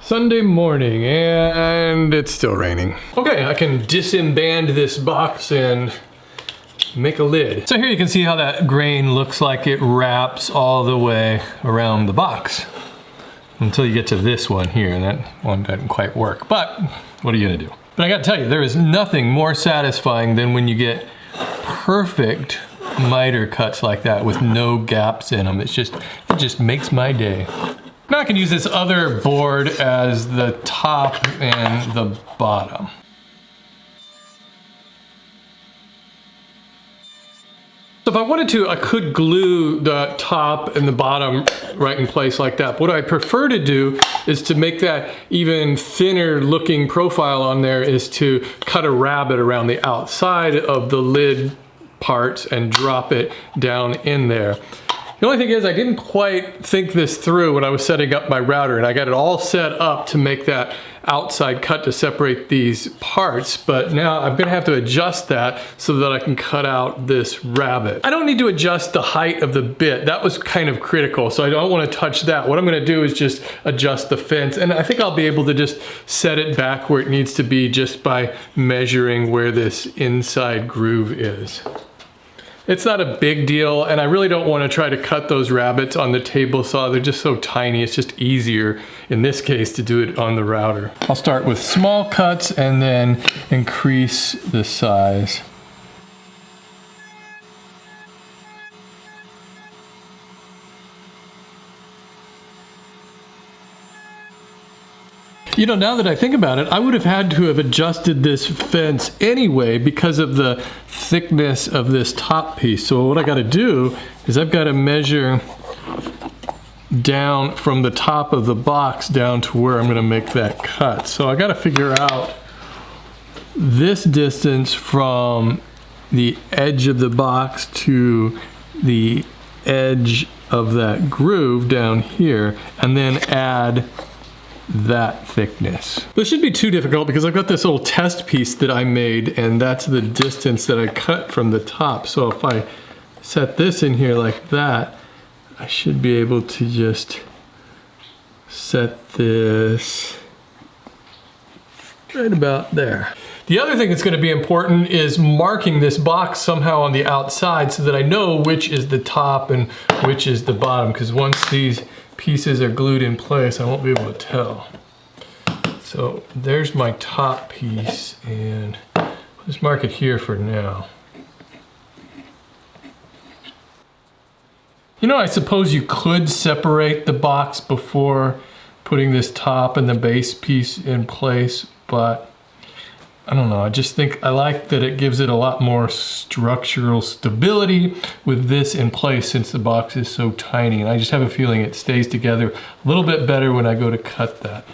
Sunday morning, and it's still raining. Okay, I can disemband this box and make a lid. So here you can see how that grain looks like it wraps all the way around the box until you get to this one here, and that one doesn't quite work, but what are you gonna do? But I gotta tell you, there is nothing more satisfying than when you get perfect miter cuts like that with no gaps in them. It just makes my day. Now I can use this other board as the top and the bottom. So if I wanted to, I could glue the top and the bottom right in place like that. What I prefer to do is to make that even thinner looking profile on there is to cut a rabbet around the outside of the lid parts and drop it down in there. The only thing is I didn't quite think this through when I was setting up my router, and I got it all set up to make that outside cut to separate these parts, but now I'm gonna have to adjust that so that I can cut out this rabbet. I don't need to adjust the height of the bit. That was kind of critical, so I don't want to touch that. What I'm gonna do is just adjust the fence, and I think I'll be able to just set it back where it needs to be just by measuring where this inside groove is. It's not a big deal, and I really don't want to try to cut those rabbets on the table saw. They're just so tiny. It's just easier in this case to do it on the router. I'll start with small cuts and then increase the size. You know, now that I think about it, I would have had to have adjusted this fence anyway because of the thickness of this top piece. So what I got to do is I've got to measure down from the top of the box down to where I'm going to make that cut. So I got to figure out this distance from the edge of the box to the edge of that groove down here, and then add that thickness. This shouldn't be too difficult because I've got this little test piece that I made, and that's the distance that I cut from the top. So if I set this in here like that, I should be able to just set this right about there. The other thing that's going to be important is marking this box somehow on the outside so that I know which is the top and which is the bottom, because once these pieces are glued in place, I won't be able to tell. So there's my top piece, and let's mark it here for now. You know, I suppose you could separate the box before putting this top and the base piece in place, but I don't know, I just think I like that it gives it a lot more structural stability with this in place since the box is so tiny, and I just have a feeling it stays together a little bit better when I go to cut that.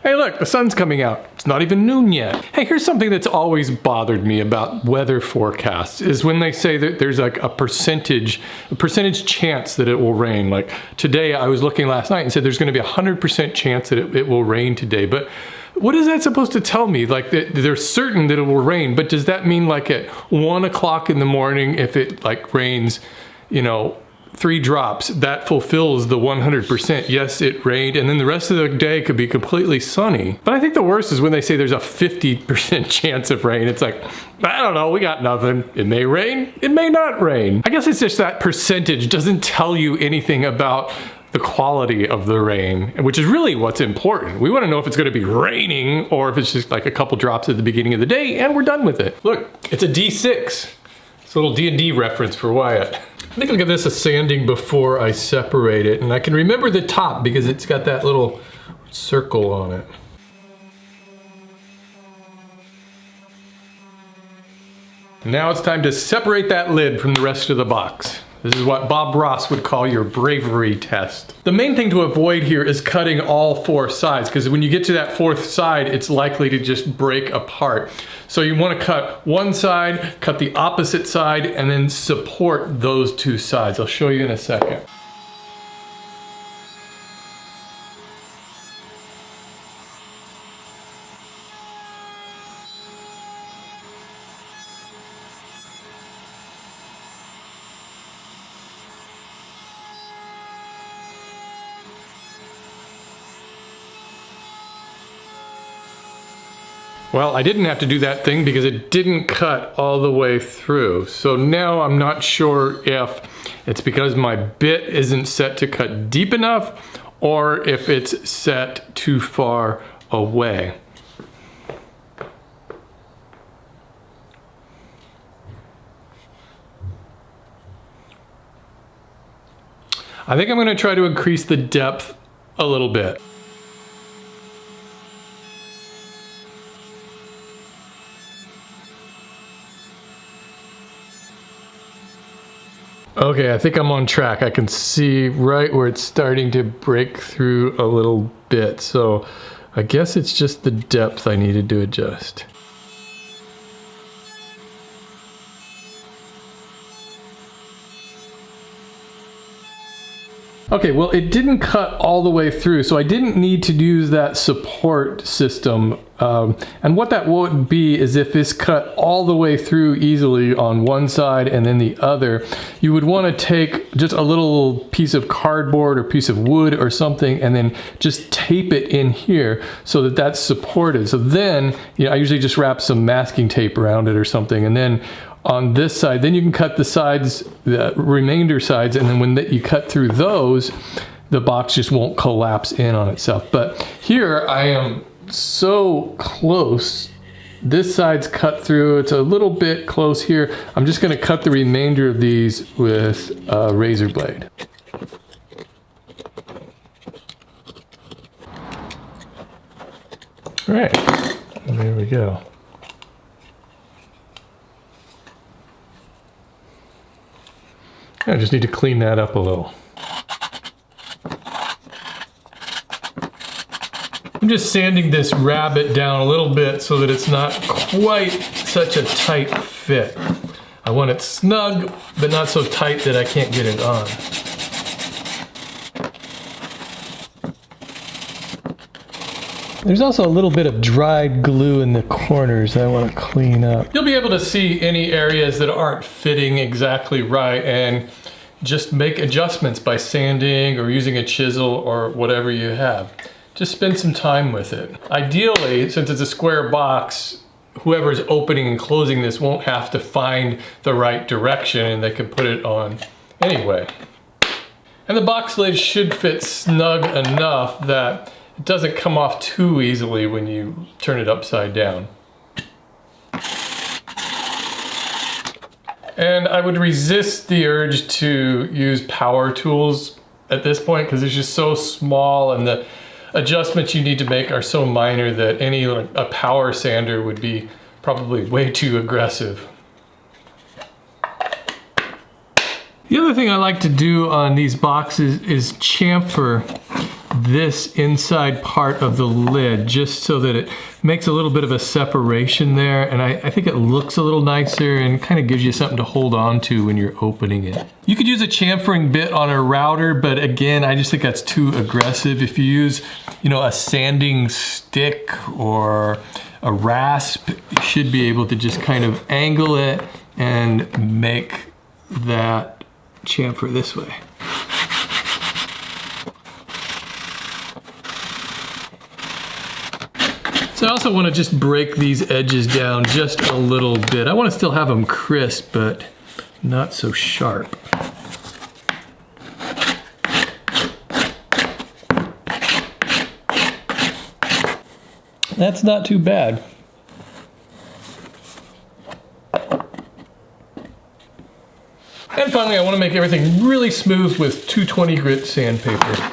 Hey look, the sun's coming out. It's not even noon yet. Hey, here's something that's always bothered me about weather forecasts is when they say that there's like a percentage chance that it will rain. Like today, I was looking last night and said there's gonna be 100% chance that it will rain today. But what is that supposed to tell me? Like they're certain that it will rain, but does that mean like at 1 o'clock in the morning, if it like rains, you know, 3 drops, that fulfills the 100%. Yes, it rained, and then the rest of the day could be completely sunny. But I think the worst is when they say there's a 50% chance of rain. It's like, I don't know, we got nothing. It may rain, it may not rain. I guess it's just that percentage doesn't tell you anything about the quality of the rain, which is really what's important. We want to know if it's going to be raining or if it's just like a couple drops at the beginning of the day and we're done with it. Look, it's a D6. It's a little D&D reference for Wyatt. I think I'll give this a sanding before I separate it, and I can remember the top because it's got that little circle on it. Now it's time to separate that lid from the rest of the box. This is what Bob Ross would call your bravery test. The main thing to avoid here is cutting all 4 sides, because when you get to that 4th side, it's likely to just break apart. So you want to cut one side, cut the opposite side, and then support those 2 sides. I'll show you in a second. Well, I didn't have to do that thing because it didn't cut all the way through. So now I'm not sure if it's because my bit isn't set to cut deep enough or if it's set too far away. I think I'm going to try to increase the depth a little bit. Okay, I think I'm on track. I can see right where it's starting to break through a little bit. So I guess it's just the depth I needed to adjust. Okay, well, it didn't cut all the way through, so I didn't need to use that support system. And what that would be is if this cut all the way through easily on one side and then the other, you would want to take just a little piece of cardboard or piece of wood or something and then just tape it in here so that that's supported. So then, you know, I usually just wrap some masking tape around it or something, and then on this side, then you can cut the sides, the remainder sides, and then when you cut through those, the box just won't collapse in on itself. But here I am so close. This side's cut through. It's a little bit close here. I'm just going to cut the remainder of these with a razor blade. All right, and there we go. I just need to clean that up a little. I'm just sanding this rabbet down a little bit so that it's not quite such a tight fit. I want it snug, but not so tight that I can't get it on. There's also a little bit of dried glue in the corners that I want to clean up. You'll be able to see any areas that aren't fitting exactly right and just make adjustments by sanding or using a chisel or whatever you have. Just spend some time with it. Ideally, since it's a square box, whoever's opening and closing this won't have to find the right direction and they can put it on anyway. And the box lid should fit snug enough that it doesn't come off too easily when you turn it upside down. And I would resist the urge to use power tools at this point because it's just so small and the adjustments you need to make are so minor that a power sander would be probably way too aggressive. The other thing I like to do on these boxes is chamfer this inside part of the lid just so that it makes a little bit of a separation there, and I think it looks a little nicer and kind of gives you something to hold on to when you're opening it. You could use a chamfering bit on a router, but again, I just think that's too aggressive. If you use, you know, a sanding stick or a rasp, you should be able to just kind of angle it and make that chamfer this way. So I also want to just break these edges down just a little bit. I want to still have them crisp, but not so sharp. That's not too bad. And finally, I want to make everything really smooth with 220 grit sandpaper.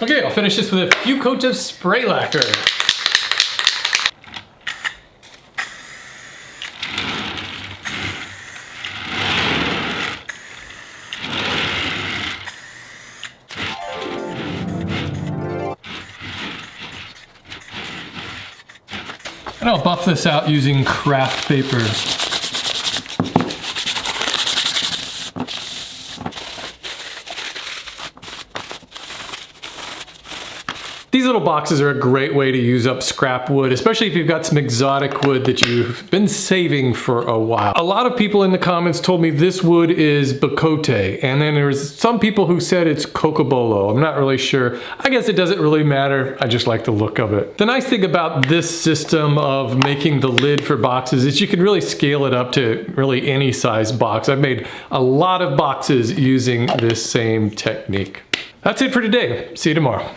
Okay, I'll finish this with a few coats of spray lacquer. And I'll buff this out using craft paper. These little boxes are a great way to use up scrap wood, especially if you've got some exotic wood that you've been saving for a while. A lot of people in the comments told me this wood is Bacote, and then there's some people who said it's Cocobolo. I'm not really sure. I guess it doesn't really matter. I just like the look of it. The nice thing about this system of making the lid for boxes is you can really scale it up to really any size box. I've made a lot of boxes using this same technique. That's it for today. See you tomorrow.